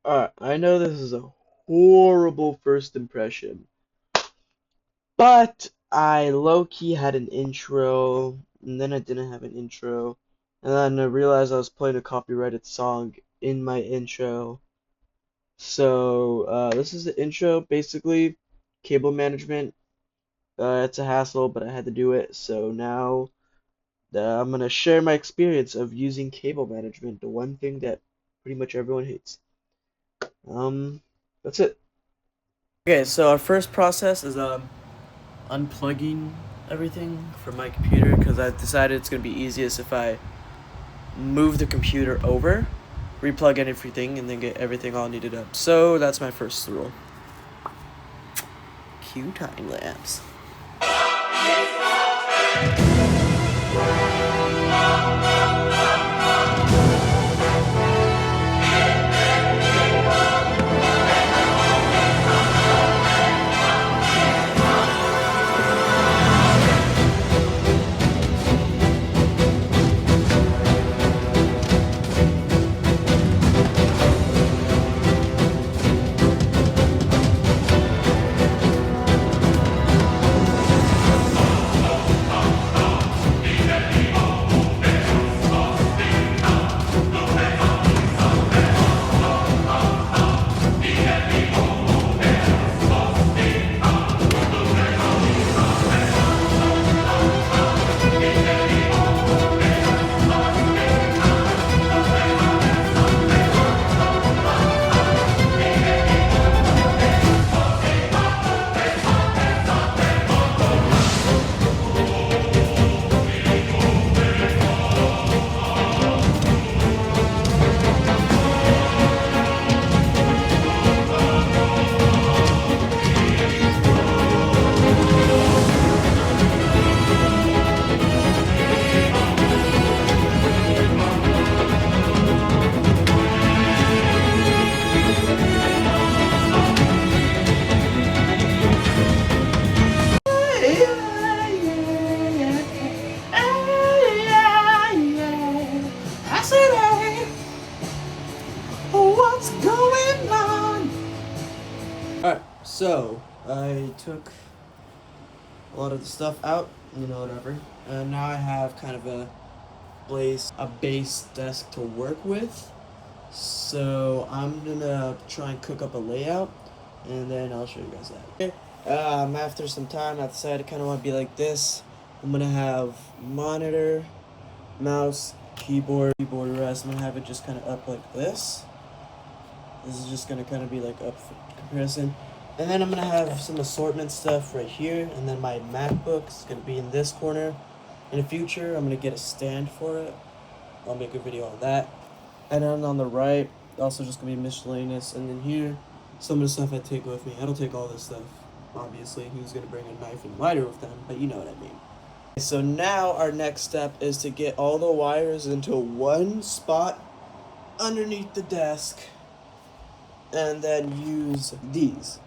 Alright, I know this is a horrible first impression, but I low-key had an intro, and then I didn't have an intro, and then I realized I was playing a copyrighted song in my intro. So, this is the intro, basically, cable management. It's a hassle, but I had to do it, so now I'm gonna share my experience of using cable management, the one thing that pretty much everyone hates. That's it. Okay, so our first process is unplugging everything from my computer because I decided it's gonna be easiest if I move the computer over, replug in everything, and then get everything all neated up. So that's my first rule. Cue time lapse. What's going on? Alright, so I took a lot of the stuff out, whatever. And now I have kind of a base desk to work with. So I'm gonna try and cook up a layout, and then I'll show you guys that. Okay. After some time, I decided I kind of want to be like this. I'm gonna have monitor, mouse, keyboard rest. I'm gonna have it just kind of up like this. This is just gonna kind of be like up for comparison. And then I'm gonna have some assortment stuff right here, and then my MacBook is gonna be in this corner. In the future, I'm gonna get a stand for it. I'll make a video on that. And then on the right, also just gonna be miscellaneous. And then here, some of the stuff I take with me. I don't take all this stuff, obviously. Who's gonna bring a knife and lighter with them? But you know what I mean. So now our next step is to get all the wires into one spot underneath the desk, and then use these.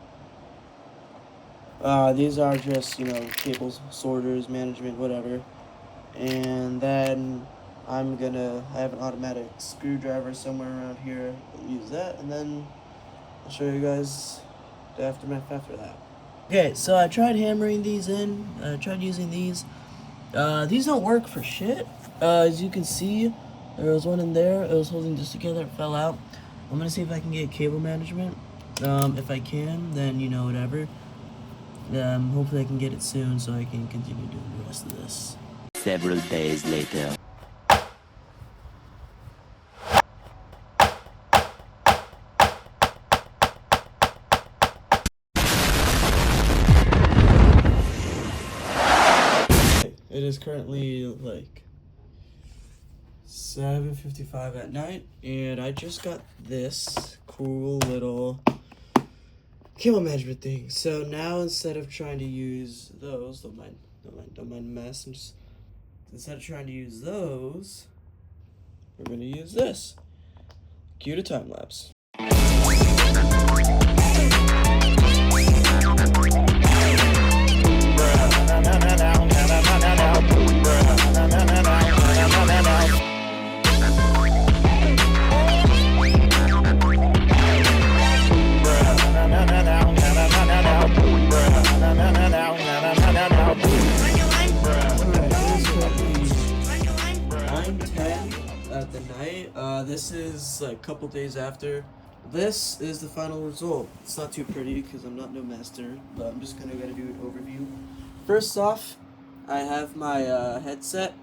These are just, cables, sorters, management, whatever. And then I have an automatic screwdriver somewhere around here. I'll use that, and then I'll show you guys the aftermath after that. Okay, so I tried hammering these in. I tried using these. These don't work for shit. As you can see, there was one in there. It was holding this together. It fell out. I'm gonna see if I can get cable management. If I can, then whatever. Hopefully I can get it soon so I can continue doing the rest of this. Several days later. It is currently like 7:55 at night, and I just got this cool little cable management thing. So now instead of trying to use those, don't mind the mess. Instead of trying to use those, we're gonna use this. Cue to time lapse. like a couple days after. This is the final result. It's not too pretty because I'm not no master, but I'm just gonna do an overview. First off, I have my headset.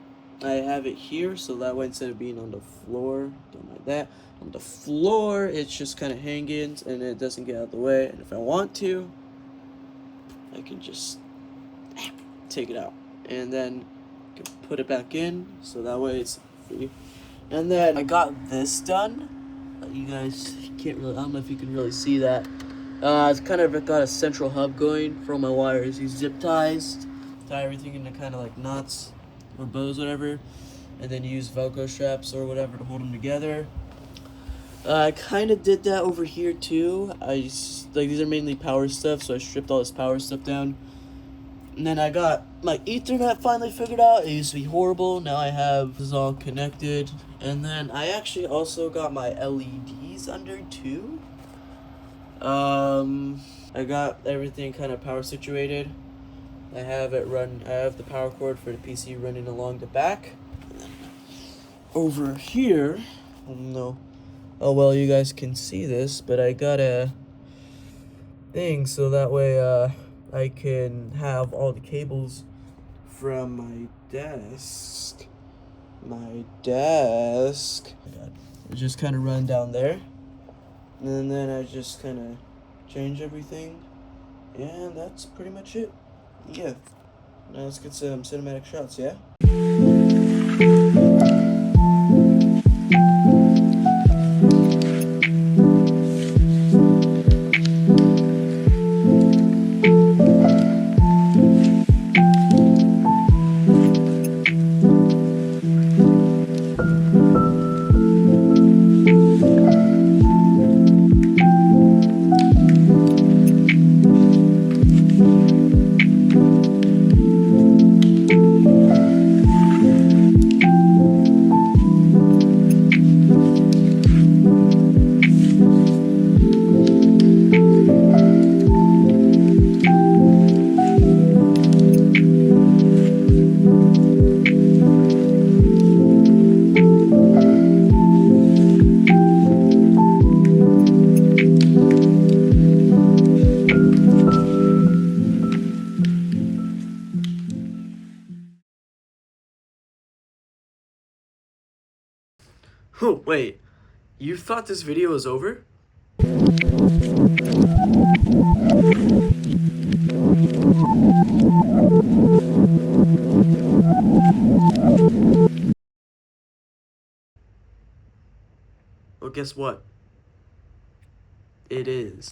I have it here, so that way instead of being on the floor, don't mind that. On the floor, it's just kind of hanging and it doesn't get out of the way. And if I want to, I can just take it out and then can put it back in, so that way it's free. And then I got this done. You guys can't really, I don't know if you can really see that. It's kind of got a central hub going for all my wires. These zip ties, tie everything into kind of like knots or bows, whatever, and then use Velcro straps or whatever to hold them together. I kind of did that over here too. These are mainly power stuff, so I stripped all this power stuff down. And then I got my Ethernet finally figured out. It used to be horrible. Now I have this all connected. And then I actually also got my LEDs under too. I got everything kind of power situated. I have the power cord for the PC running along the back. And then over here, I don't know how well you guys can see this, but I got a thing so that way I can have all the cables from my desk. I just kind of run down there, and then I just kind of change everything, and that's pretty much it. Yeah. Now let's get some cinematic shots, yeah? Oh, wait. You thought this video was over? Well, guess what? It is.